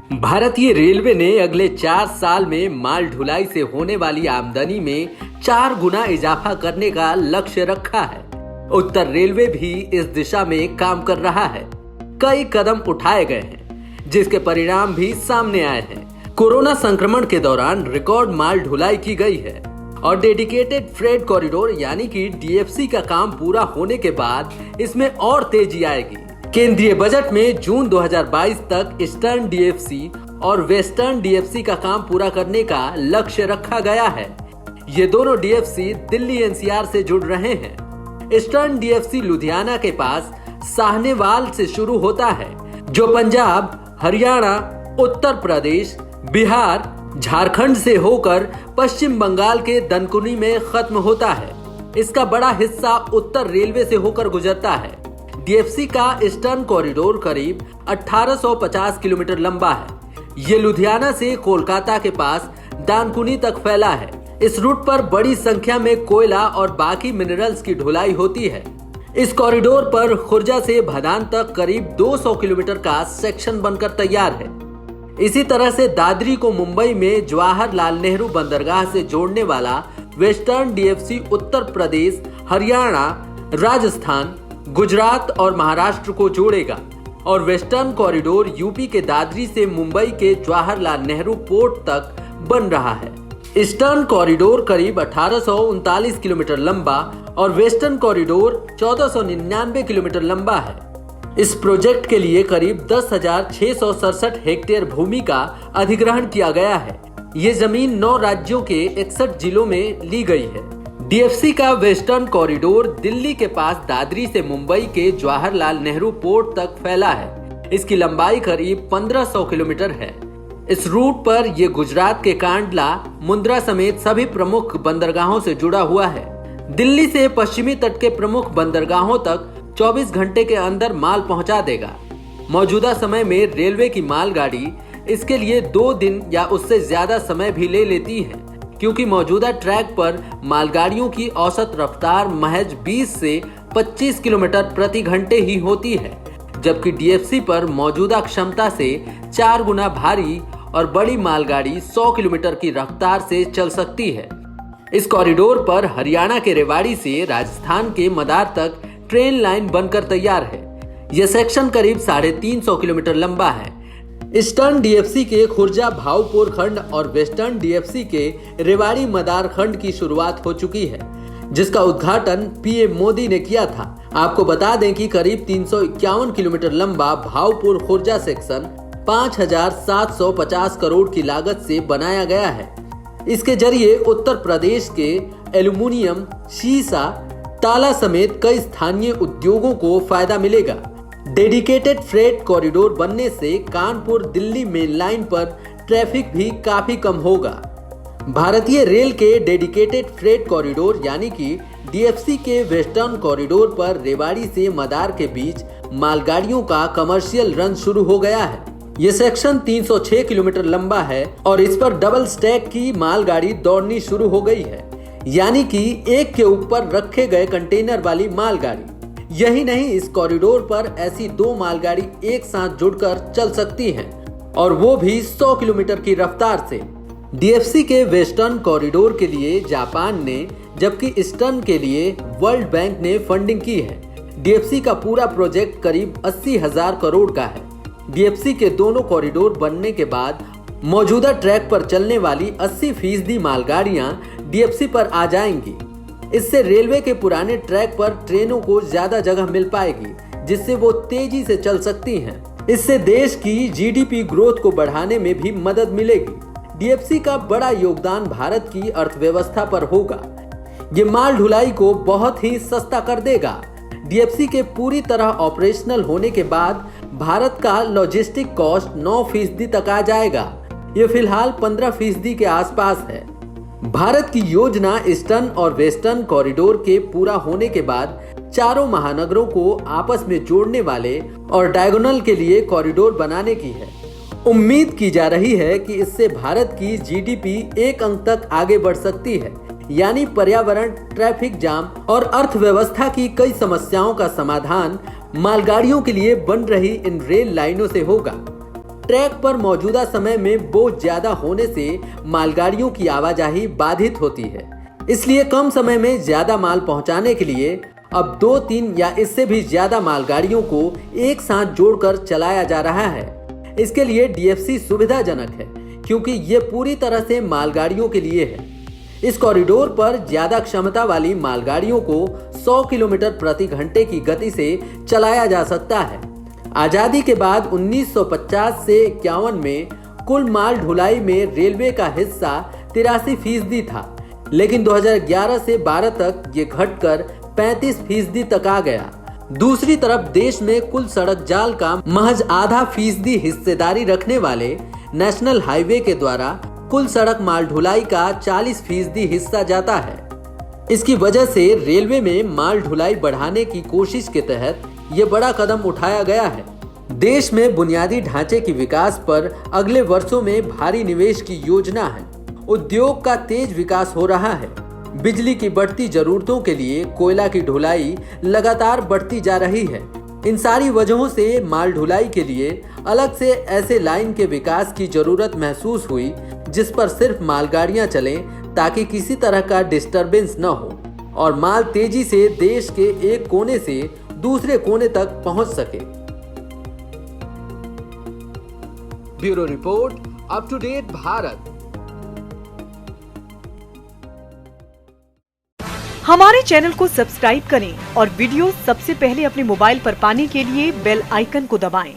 भारतीय रेलवे ने अगले 4 साल में माल ढुलाई से होने वाली आमदनी में 4 गुना इजाफा करने का लक्ष्य रखा है। उत्तर रेलवे भी इस दिशा में काम कर रहा है। कई कदम उठाए गए हैं, जिसके परिणाम भी सामने आए हैं। कोरोना संक्रमण के दौरान रिकॉर्ड माल ढुलाई की गई है और डेडिकेटेड फ्रेट कॉरिडोर यानी कि डीएफसी का काम पूरा होने के बाद इसमें और तेजी आएगी। केंद्रीय बजट में जून 2022 तक ईस्टर्न डीएफसी और वेस्टर्न डीएफसी का काम पूरा करने का लक्ष्य रखा गया है। ये दोनों डीएफसी दिल्ली एनसीआर से जुड़ रहे हैं। ईस्टर्न डीएफसी लुधियाना के पास साहनेवाल से शुरू होता है, जो पंजाब, हरियाणा, उत्तर प्रदेश, बिहार, झारखंड से होकर पश्चिम बंगाल के दनकुनी में खत्म होता है। इसका बड़ा हिस्सा उत्तर रेलवे से होकर गुजरता है। डीएफसी का ईस्टर्न कॉरिडोर करीब 1850 किलोमीटर लंबा है। ये लुधियाना से कोलकाता के पास दानकुनी तक फैला है। इस रूट पर बड़ी संख्या में कोयला और बाकी मिनरल्स की ढुलाई होती है। इस कॉरिडोर पर खुर्जा से भदान तक करीब 200 किलोमीटर का सेक्शन बनकर तैयार है। इसी तरह से दादरी को मुंबई में जवाहरलाल नेहरू बंदरगाह से जोड़ने वाला वेस्टर्न डीएफसी उत्तर प्रदेश, हरियाणा, राजस्थान, गुजरात और महाराष्ट्र को जोड़ेगा और वेस्टर्न कॉरिडोर यूपी के दादरी से मुंबई के जवाहरलाल नेहरू पोर्ट तक बन रहा है। ईस्टर्न कॉरिडोर करीब 1839 किलोमीटर लंबा और वेस्टर्न कॉरिडोर 1499 किलोमीटर लंबा है। इस प्रोजेक्ट के लिए करीब 10,667 हेक्टेयर भूमि का अधिग्रहण किया गया है। ये जमीन 9 राज्यों के 61 जिलों में ली गई है। डीएफसी का वेस्टर्न कॉरिडोर दिल्ली के पास दादरी से मुंबई के जवाहरलाल नेहरू पोर्ट तक फैला है। इसकी लंबाई करीब 1500 किलोमीटर है। इस रूट पर यह गुजरात के कांडला, मुंद्रा समेत सभी प्रमुख बंदरगाहों से जुड़ा हुआ है। दिल्ली से पश्चिमी तट के प्रमुख बंदरगाहों तक 24 घंटे के अंदर माल पहुंचा देगा। मौजूदा समय में रेलवे की मालगाड़ी इसके लिए 2 दिन या उससे ज्यादा समय भी ले लेती है, क्योंकि मौजूदा ट्रैक पर मालगाड़ियों की औसत रफ्तार महज 20 से 25 किलोमीटर प्रति घंटे ही होती है, जबकि डीएफसी पर मौजूदा क्षमता से 4 गुना भारी और बड़ी मालगाड़ी 100 किलोमीटर की रफ्तार से चल सकती है। इस कॉरिडोर पर हरियाणा के रेवाड़ी से राजस्थान के मदार तक ट्रेन लाइन बनकर तैयार है। यह सेक्शन करीब 350 किलोमीटर लंबा है। ईस्टर्न डीएफसी के खुर्जा भावपुर खंड और वेस्टर्न डीएफसी के रेवाड़ी मदार खंड की शुरुआत हो चुकी है, जिसका उद्घाटन पीएम मोदी ने किया था। आपको बता दें कि करीब 351 किलोमीटर लंबा भावपुर खुर्जा सेक्शन 5,750 करोड़ की लागत से बनाया गया है। इसके जरिए उत्तर प्रदेश के एल्यूमिनियम, शीशा, ताला समेत कई स्थानीय उद्योगों को फायदा मिलेगा। डेडिकेटेड फ्रेट कॉरिडोर बनने से कानपुर दिल्ली मेन लाइन पर ट्रैफिक भी काफी कम होगा। भारतीय रेल के डेडिकेटेड फ्रेट कॉरिडोर यानी कि डीएफसी के वेस्टर्न कॉरिडोर पर रेवाड़ी से मदार के बीच मालगाड़ियों का कमर्शियल रन शुरू हो गया है। ये सेक्शन 306 किलोमीटर लंबा है और इस पर डबल स्टैक की मालगाड़ी दौड़नी शुरू हो गई है, यानी कि एक के ऊपर रखे गए कंटेनर वाली मालगाड़ी। यही नहीं, इस कॉरिडोर पर ऐसी 2 मालगाड़ी एक साथ जुड़कर चल सकती हैं और वो भी 100 किलोमीटर की रफ्तार से। डीएफसी के वेस्टर्न कॉरिडोर के लिए जापान ने, जबकि ईस्टर्न के लिए वर्ल्ड बैंक ने फंडिंग की है। डीएफसी का पूरा प्रोजेक्ट करीब 80,000 करोड़ का है। डीएफसी के दोनों कॉरिडोर बनने के बाद मौजूदा ट्रैक पर चलने वाली 80% मालगाड़ियां डीएफसी पर आ जाएंगी। इससे रेलवे के पुराने ट्रैक पर ट्रेनों को ज्यादा जगह मिल पाएगी, जिससे वो तेजी से चल सकती हैं। इससे देश की जीडीपी ग्रोथ को बढ़ाने में भी मदद मिलेगी। डीएफसी का बड़ा योगदान भारत की अर्थव्यवस्था पर होगा। ये माल ढुलाई को बहुत ही सस्ता कर देगा। डीएफसी के पूरी तरह ऑपरेशनल होने के बाद भारत का लॉजिस्टिक कॉस्ट 9% तक आ जाएगा। ये फिलहाल 15% के आसपास है। भारत की योजना ईस्टर्न और वेस्टर्न कॉरिडोर के पूरा होने के बाद चारों महानगरों को आपस में जोड़ने वाले और डायगोनल के लिए कॉरिडोर बनाने की है। उम्मीद की जा रही है कि इससे भारत की जीडीपी 1 अंक तक आगे बढ़ सकती है, यानी पर्यावरण, ट्रैफिक जाम और अर्थव्यवस्था की कई समस्याओं का समाधान मालगाड़ियों के लिए बन रही इन रेल लाइनों से होगा। ट्रैक पर मौजूदा समय में बोझ ज्यादा होने से मालगाड़ियों की आवाजाही बाधित होती है। इसलिए कम समय में ज्यादा माल पहुंचाने के लिए अब 2-3 या इससे भी ज्यादा मालगाड़ियों को एक साथ जोड़कर चलाया जा रहा है। इसके लिए डीएफसी सुविधाजनक है क्योंकि ये पूरी तरह से मालगाड़ियों के लिए है। इस कॉरिडोर पर ज्यादा क्षमता वाली मालगाड़ियों को 100 किलोमीटर प्रति घंटे की गति से चलाया जा सकता है। आजादी के बाद 1950 से 51 में कुल माल ढुलाई में रेलवे का हिस्सा 83% था, लेकिन 2011 से 12 तक ये घटकर 35% तक आ गया। दूसरी तरफ देश में कुल सड़क जाल का महज आधा फीसदी हिस्सेदारी रखने वाले नेशनल हाईवे के द्वारा कुल सड़क माल ढुलाई का 40% हिस्सा जाता है। इसकी वजह से रेलवे में माल ढुलाई बढ़ाने की कोशिश के तहत ये बड़ा कदम उठाया गया है। देश में बुनियादी ढांचे के विकास पर अगले वर्षों में भारी निवेश की योजना है। उद्योग का तेज विकास हो रहा है। बिजली की बढ़ती जरूरतों के लिए कोयला की ढुलाई लगातार बढ़ती जा रही है। इन सारी वजहों से माल ढुलाई के लिए अलग से ऐसे लाइन के विकास की जरूरत महसूस हुई जिस पर सिर्फ मालगाड़ियां चलें ताकि किसी तरह का डिस्टरबेंस न हो और माल तेजी से देश के एक कोने से दूसरे कोने तक पहुंच सके। Bureau report, up to date Bharat. हमारे चैनल को सब्सक्राइब करें और वीडियो सबसे पहले अपने मोबाइल पर पाने के लिए बेल आइकन को दबाएं।